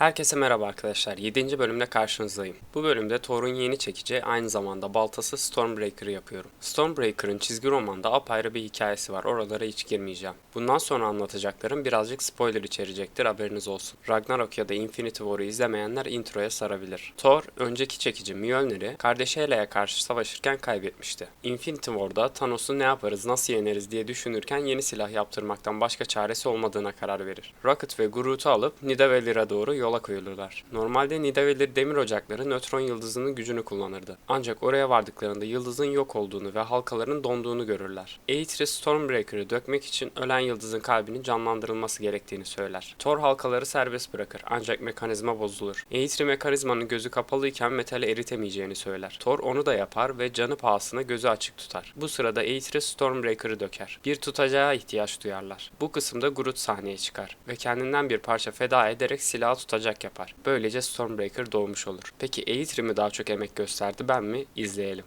Herkese merhaba arkadaşlar. 7. bölümde karşınızdayım. Bu bölümde Thor'un yeni çekici, aynı zamanda baltası Stormbreaker'ı yapıyorum. Stormbreaker'ın çizgi romanda apayrı bir hikayesi var. Oralara hiç girmeyeceğim. Bundan sonra anlatacaklarım birazcık spoiler içerecektir, haberiniz olsun. Ragnarok ya da Infinity War'u izlemeyenler introya sarabilir. Thor, önceki çekici Mjolnir'i kardeşi Hela'ya karşı savaşırken kaybetmişti. Infinity War'da Thanos'u ne yaparız, nasıl yeneriz diye düşünürken yeni silah yaptırmaktan başka çaresi olmadığına karar verir. Rocket ve Groot'u alıp Nidavelir'e doğru yola koyulurlar. Normalde Nidavellir demir ocakları nötron yıldızının gücünü kullanırdı. Ancak oraya vardıklarında yıldızın yok olduğunu ve halkaların donduğunu görürler. Eitri Stormbreaker'ı dökmek için ölen yıldızın kalbinin canlandırılması gerektiğini söyler. Thor halkaları serbest bırakır ancak mekanizma bozulur. Eitri mekanizmanın gözü kapalıyken metali eritemeyeceğini söyler. Thor onu da yapar ve canı pahasına gözü açık tutar. Bu sırada Eitri Stormbreaker'ı döker. Bir tutacağa ihtiyaç duyarlar. Bu kısımda Groot sahneye çıkar ve kendinden bir parça feda ederek silahı tutacak yapar. Böylece Stormbreaker doğmuş olur. Peki Eitri mi daha çok emek gösterdi, ben mi? İzleyelim.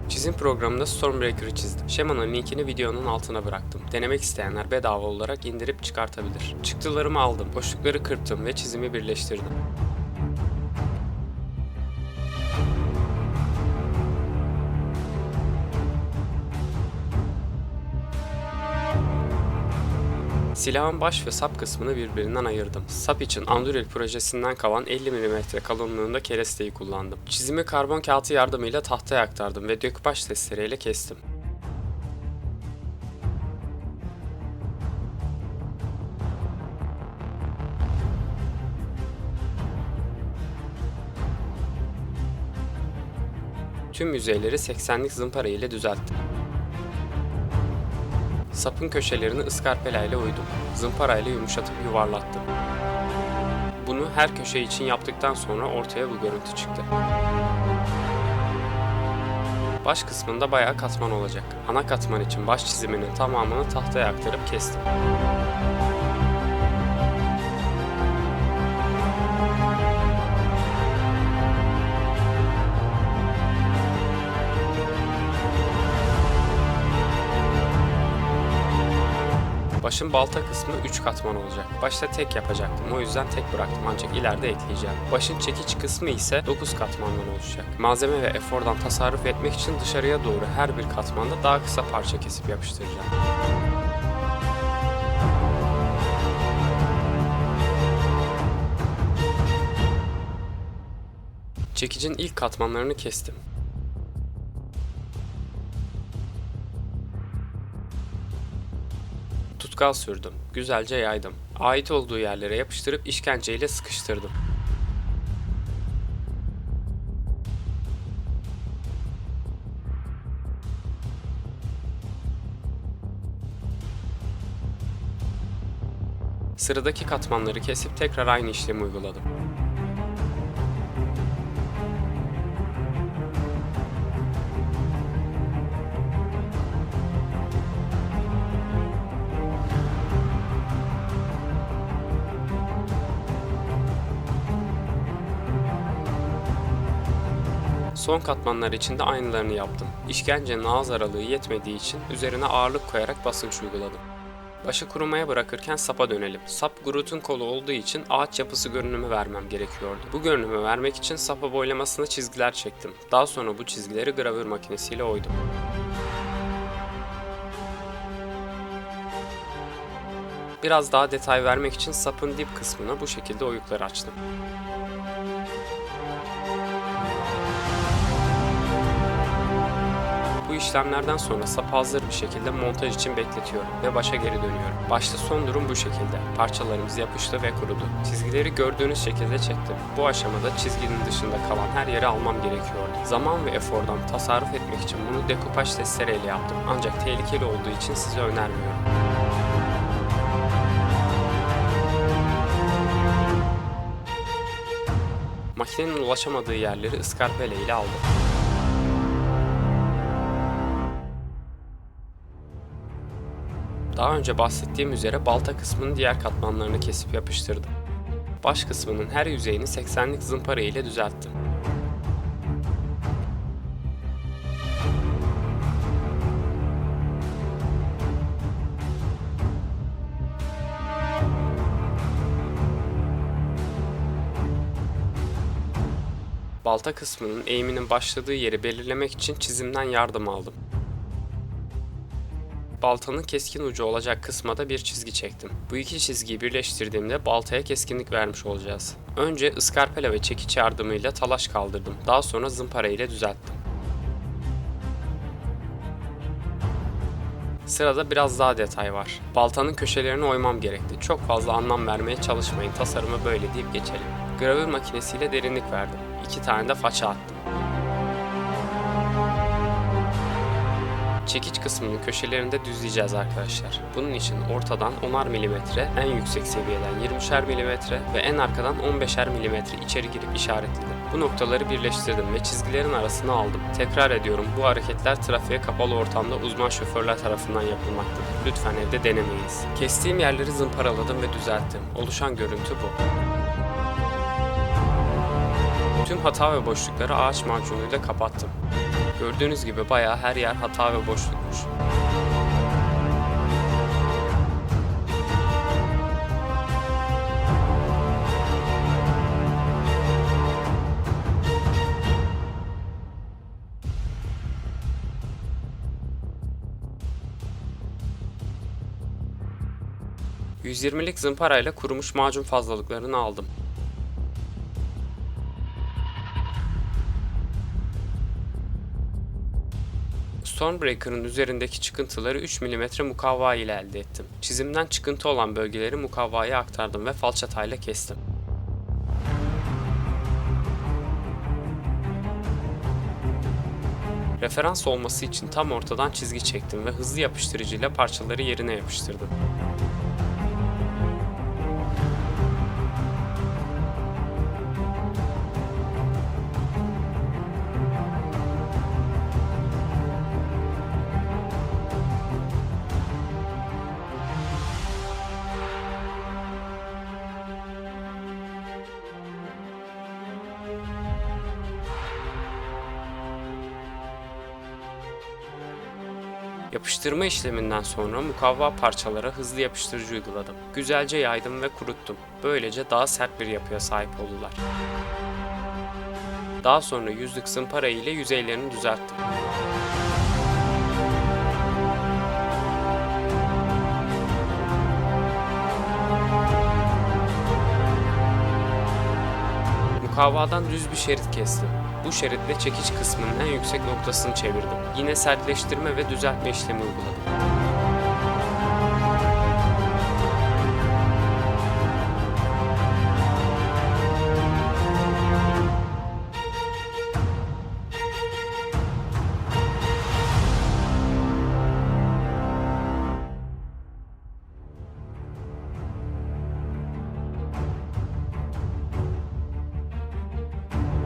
Çizim programında Stormbreaker'ı çizdim. Şemanın linkini videonun altına bıraktım. Denemek isteyenler bedava olarak indirip çıkartabilir. Çıktılarımı aldım, boşlukları kırptım ve çizimi birleştirdim. Silahın baş ve sap kısmını birbirinden ayırdım. Sap için Anduril projesinden kalan 50 mm kalınlığında keresteyi kullandım. Çizimi karbon kağıtı yardımıyla tahtaya aktardım ve döküpaş testereyle kestim. Tüm yüzeyleri 80'lik zımpara ile düzelttim. Sapın köşelerini ıskarpela ile oydum. Zımpara ile yumuşatıp yuvarlattım. Bunu her köşe için yaptıktan sonra ortaya bu görüntü çıktı. Baş kısmında bayağı katman olacak. Ana katman için baş çiziminin tamamını tahtaya aktarıp kestim. Başın balta kısmı 3 katman olacak. Başta tek yapacaktım, o yüzden tek bıraktım ancak ileride ekleyeceğim. Başın çekiç kısmı ise 9 katmandan oluşacak. Malzeme ve efordan tasarruf etmek için dışarıya doğru her bir katmanda daha kısa parça kesip yapıştıracağım. Çekicin ilk katmanlarını kestim. Tutkal sürdüm. Güzelce yaydım. Ait olduğu yerlere yapıştırıp işkenceyle sıkıştırdım. Sıradaki katmanları kesip tekrar aynı işlemi uyguladım. Son katmanlar için de aynılarını yaptım. İşkencenin ağız aralığı yetmediği için üzerine ağırlık koyarak basınç uyguladım. Başı kurumaya bırakırken sapa dönelim. Sap Groot'un kolu olduğu için ağaç yapısı görünümü vermem gerekiyordu. Bu görünümü vermek için sapa boylamasına çizgiler çektim. Daha sonra bu çizgileri gravür makinesiyle oydum. Biraz daha detay vermek için sapın dip kısmına bu şekilde oyuklar açtım. Bu işlemlerden sonra sapı hazır bir şekilde montaj için bekletiyorum ve başa geri dönüyorum. Başta son durum bu şekilde. Parçalarımız yapıştı ve kurudu. Çizgileri gördüğünüz şekilde çektim. Bu aşamada çizginin dışında kalan her yeri almam gerekiyordu. Zaman ve efordan tasarruf etmek için bunu dekupaj testereyle yaptım. Ancak tehlikeli olduğu için size önermiyorum. Makinenin ulaşamadığı yerleri ıskarpele ile aldım. Daha önce bahsettiğim üzere balta kısmının diğer katmanlarını kesip yapıştırdım. Baş kısmının her yüzeyini 80'lik zımpara ile düzelttim. Balta kısmının eğiminin başladığı yeri belirlemek için çizimden yardım aldım. Baltanın keskin ucu olacak kısma da bir çizgi çektim. Bu iki çizgiyi birleştirdiğimde baltaya keskinlik vermiş olacağız. Önce ıskarpela ve çekiç yardımıyla talaş kaldırdım. Daha sonra zımpara ile düzelttim. Sırada biraz daha detay var. Baltanın köşelerini oymam gerekti. Çok fazla anlam vermeye çalışmayın, tasarımı böyle deyip geçelim. Gravür makinesiyle derinlik verdim. 2 tane de faça attım. Çekiç kısmının köşelerini de düzleyeceğiz arkadaşlar. Bunun için ortadan 10'ar mm, en yüksek seviyeden 20'şer mm ve en arkadan 15'er mm içeri girip işaretledim. Bu noktaları birleştirdim ve çizgilerin arasına aldım. Tekrar ediyorum, bu hareketler trafiğe kapalı ortamda uzman şoförler tarafından yapılmaktadır. Lütfen evde denemeyiniz. Kestiğim yerleri zımparaladım ve düzelttim. Oluşan görüntü bu. Tüm hata ve boşlukları ağaç macunuyla kapattım. Gördüğünüz gibi bayağı her yer hata ve boşlukmuş. %120'lik zımparayla kurumuş macun fazlalıklarını aldım. Stormbreaker'ın üzerindeki çıkıntıları 3 mm mukavva ile elde ettim. Çizimden çıkıntı olan bölgeleri mukavvaya aktardım ve falçatayla kestim. Referans olması için tam ortadan çizgi çektim ve hızlı yapıştırıcıyla parçaları yerine yapıştırdım. Yapıştırma işleminden sonra mukavva parçalara hızlı yapıştırıcı uyguladım. Güzelce yaydım ve kuruttum. Böylece daha sert bir yapıya sahip oldular. Daha sonra yüzlük zımpara ile yüzeylerini düzelttim. Mukavvadan düz bir şerit kestim. Bu şeritle çekiç kısmının en yüksek noktasını çevirdim. Yine sertleştirme ve düzeltme işlemi uyguladım.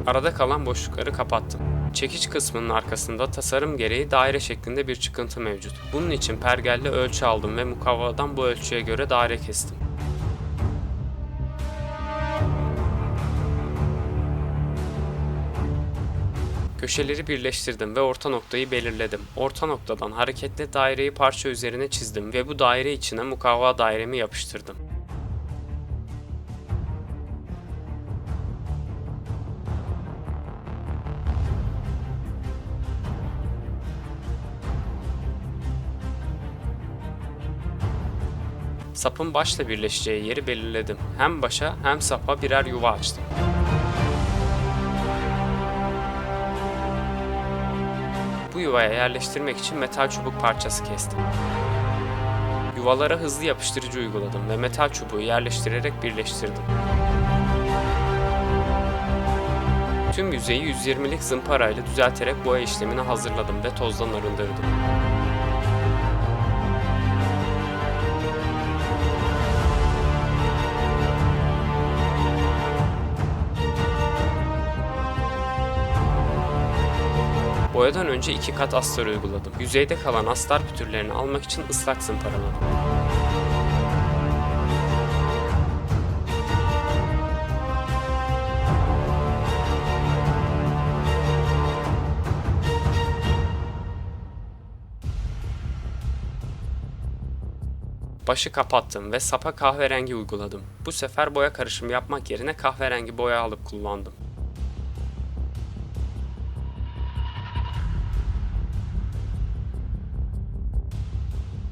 Arada kalan boşlukları kapattım. Çekiç kısmının arkasında tasarım gereği daire şeklinde bir çıkıntı mevcut. Bunun için pergelle ölçü aldım ve mukavvadan bu ölçüye göre daire kestim. Köşeleri birleştirdim ve orta noktayı belirledim. Orta noktadan hareketle daireyi parça üzerine çizdim ve bu daire içine mukavva dairemi yapıştırdım. Sapın başla birleşeceği yeri belirledim. Hem başa hem sapa birer yuva açtım. Bu yuvaya yerleştirmek için metal çubuk parçası kestim. Yuvalara hızlı yapıştırıcı uyguladım ve metal çubuğu yerleştirerek birleştirdim. Tüm yüzeyi 120'lik zımparayla düzelterek boya işlemini hazırladım ve tozdan arındırdım. Boyadan önce 2 kat astar uyguladım. Yüzeyde kalan astar pütürlerini almak için ıslak zımparaladım. Başı kapattım ve sapa kahverengi uyguladım. Bu sefer boya karışımı yapmak yerine kahverengi boya alıp kullandım.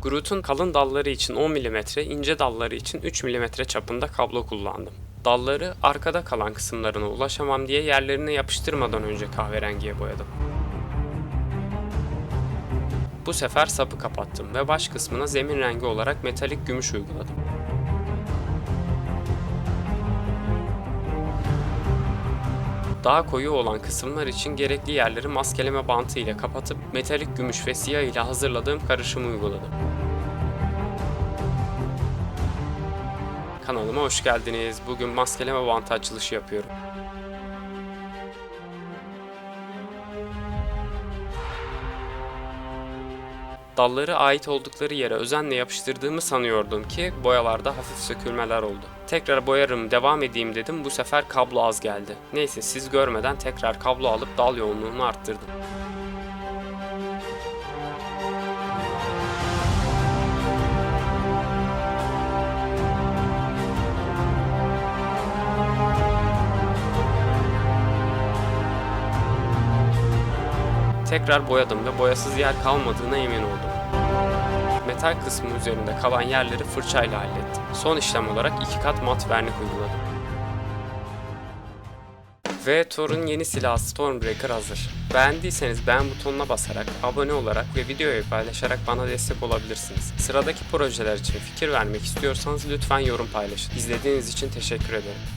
Groot'un kalın dalları için 10 mm, ince dalları için 3 mm çapında kablo kullandım. Dalları arkada kalan kısımlarına ulaşamam diye yerlerine yapıştırmadan önce kahverengiye boyadım. Bu sefer sapı kapattım ve baş kısmına zemin rengi olarak metalik gümüş uyguladım. Daha koyu olan kısımlar için gerekli yerleri maskeleme bantı ile kapatıp metalik gümüş ve siyah ile hazırladığım karışımı uyguladım. Kanalıma hoş geldiniz. Bugün maskeleme bantı açılışı yapıyorum. Dalları ait oldukları yere özenle yapıştırdığımı sanıyordum ki boyalarda hafif sökülmeler oldu. Tekrar boyarım devam edeyim dedim, bu sefer kablo az geldi. Neyse siz görmeden tekrar kablo alıp dal yoğunluğunu arttırdım. Tekrar boyadım ve boyasız yer kalmadığına emin oldum. Metal kısmı üzerinde kalan yerleri fırçayla hallettim. Son işlem olarak 2 kat mat vernik uyguladım. Ve Thor'un yeni silahı Stormbreaker hazır. Beğendiyseniz beğen butonuna basarak, abone olarak ve videoyu paylaşarak bana destek olabilirsiniz. Sıradaki projeler için fikir vermek istiyorsanız lütfen yorum paylaşın. İzlediğiniz için teşekkür ederim.